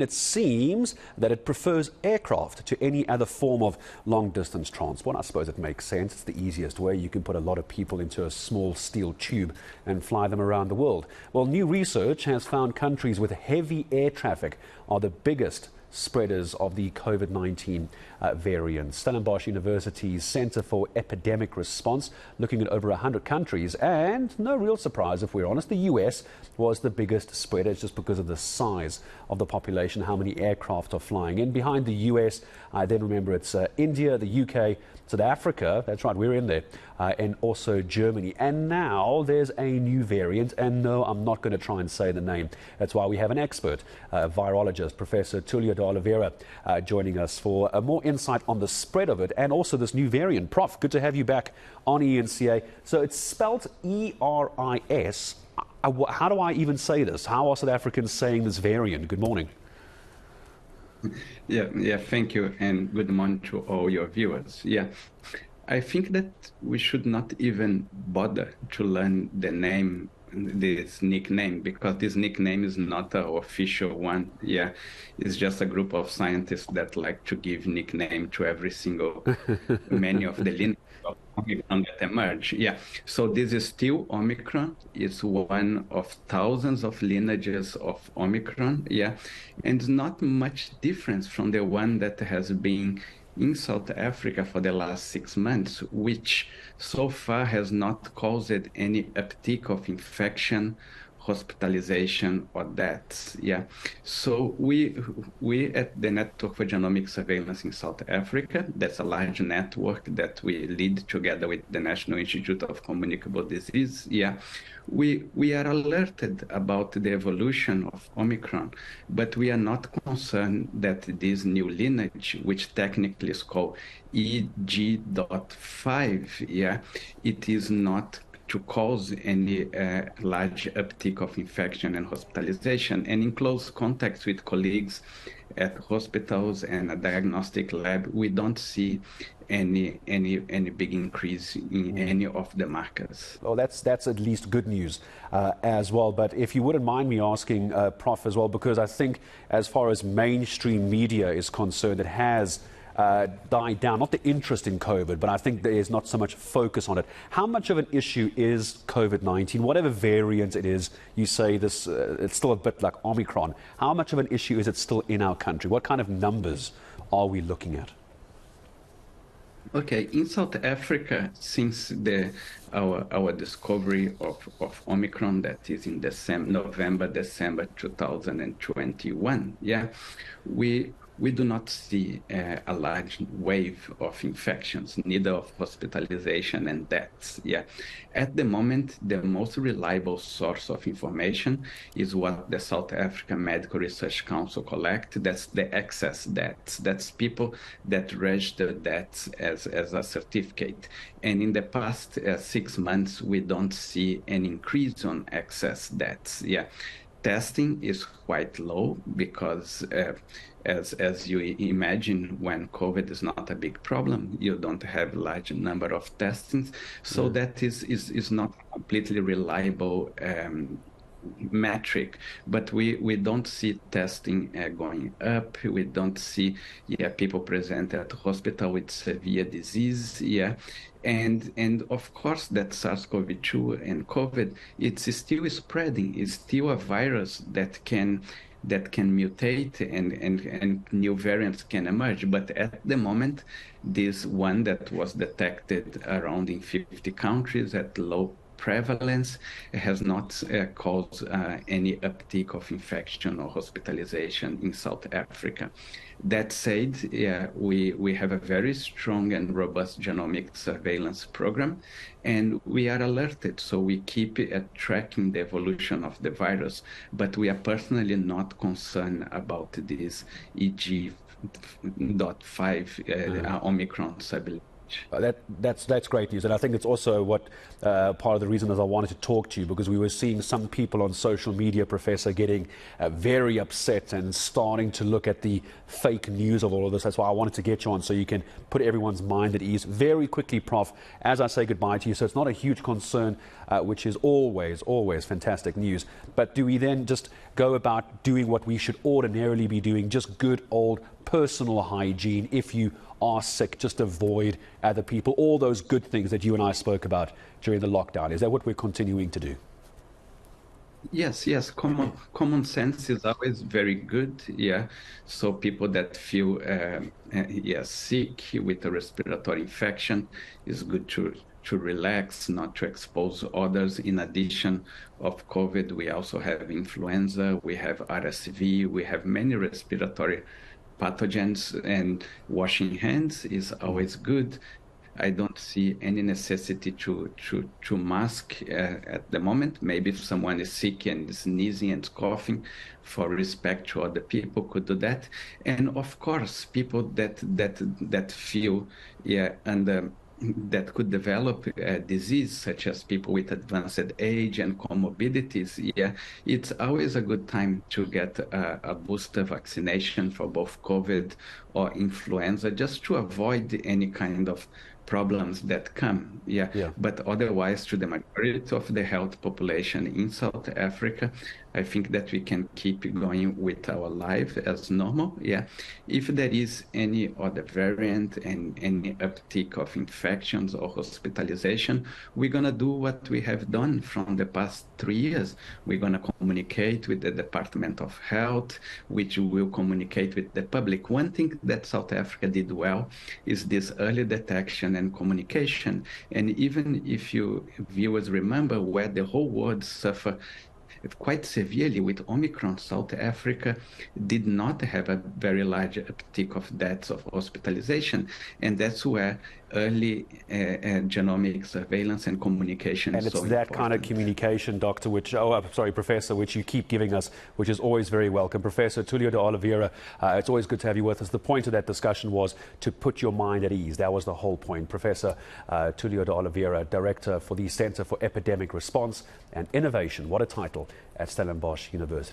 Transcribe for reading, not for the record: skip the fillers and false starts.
It seems that it prefers aircraft to any other form of long-distance transport. I suppose it makes sense. It's the easiest way. You can put a lot of people into a small steel tube and fly them around the world. Well, new research has found countries with heavy air traffic are the biggest spreaders of the COVID-19 variant. Stellenbosch University's Centre for Epidemic Response looking at over 100 countries, and no real surprise if we're honest, the US was the biggest spreader just because of the size of the population, how many aircraft are flying in. Behind the US, then remember it's India, the UK, South Africa, that's right, we're in there, and also Germany. And now there's a new variant, and no, I'm not going to try and say the name. That's why we have an expert, virologist, Professor Tulio de Oliveira, joining us for more insight on the spread of it and also this new variant. Prof, good to have you back on eNCA. So it's spelt E-R-I-S. How do I even say this? How are South Africans saying this variant? Good morning. Yeah, thank you, and good morning to all your viewers. Yeah, I think that we should not even bother to learn the name, this nickname, because this nickname is not an official one. Yeah, it's just a group of scientists that like to give nickname to every single many of the lineages of Omicron that emerge. Yeah, so this is still Omicron. It's one of thousands of lineages of Omicron. Yeah, and not much difference from the one that has been in South Africa for the last 6 months, which so far has not caused any uptick of infection, hospitalization, or deaths. Yeah, so we at the Network for Genomic Surveillance in South Africa, that's a large network that we lead together with the National Institute of Communicable Disease. Yeah, we are alerted about the evolution of Omicron, but we are not concerned that this new lineage, which technically is called EG.5, yeah, it is not to cause any large uptick of infection and hospitalization. And in close contact with colleagues at hospitals and a diagnostic lab, we don't see any big increase in any of the markers. Well, that's at least good news as well. But if you wouldn't mind me asking, Prof, as well, because I think as far as mainstream media is concerned, it has died down, not the interest in COVID, but I think there is not so much focus on it. How much of an issue is COVID-19? Whatever variant it is, you say this, it's still a bit like Omicron. How much of an issue is it still in our country? What kind of numbers are we looking at? Okay, in South Africa, since our discovery of Omicron, that is in November, December 2021, yeah, we do not see a large wave of infections, neither of hospitalization and deaths. Yeah, at the moment, the most reliable source of information is what the South African Medical Research Council collect. That's the excess deaths. That's people that register deaths as a certificate. And in the past 6 months, we don't see an increase on excess deaths. Yeah. Testing is quite low because, as you imagine, when COVID is not a big problem, you don't have a large number of testings. So that is not completely reliable metric, but we don't see testing going up. We don't see people present at the hospital with severe disease. Yeah. And of course that SARS-CoV-2 and COVID, it's still spreading. It's still a virus that can mutate and new variants can emerge. But at the moment, this one that was detected around in 50 countries at low prevalence has not caused any uptick of infection or hospitalization in South Africa. That said, we have a very strong and robust genomic surveillance program, and we are alerted. So we keep tracking the evolution of the virus, but we are personally not concerned about this EG.5 Omicron sublineage. much. That's great news, and I think it's also what part of the reason is I wanted to talk to you, because we were seeing some people on social media, Professor, getting very upset and starting to look at the fake news of all of this. That's why I wanted to get you on, so you can put everyone's mind at ease. Very quickly, Prof, as I say goodbye to you, so it's not a huge concern, which is always fantastic news. But do we then just go about doing what we should ordinarily be doing, just good old personal hygiene? If you are sick, just avoid other people, all those good things that you and I spoke about during the lockdown. Is that what we're continuing to do? Yes, yes. Common sense is always very good. Yeah. So people that feel sick with a respiratory infection, is good to relax, not to expose others. In addition of COVID, we also have influenza, we have RSV, we have many respiratory pathogens, and washing hands is always good. I don't see any necessity to mask at the moment. Maybe if someone is sick and sneezing and coughing, for respect to other people, could do that. And of course, people that feel and that could develop a disease, such as people with advanced age and comorbidities, it's always a good time to get a booster vaccination for both COVID or influenza, just to avoid any kind of problems that come. But otherwise, to the majority of the health population in South Africa, I think that we can keep going with our life as normal. If there is any other variant and any uptick of infections or hospitalization, we're going to do what we have done from the past 3 years. We're going to communicate with the Department of Health, which will communicate with the public. One thing that South Africa did well is this early detection and communication. And even if you viewers remember where the whole world suffered quite severely with Omicron, South Africa did not have a very large uptick of deaths of hospitalization. And that's where early genomic surveillance and communication is so important. And it's that kind of communication, Doctor, Professor, which you keep giving us, which is always very welcome. Professor Tulio de Oliveira, it's always good to have you with us. The point of that discussion was to put your mind at ease. That was the whole point. Professor Tulio de Oliveira, Director for the Center for Epidemic Response and Innovation. What a title at Stellenbosch University.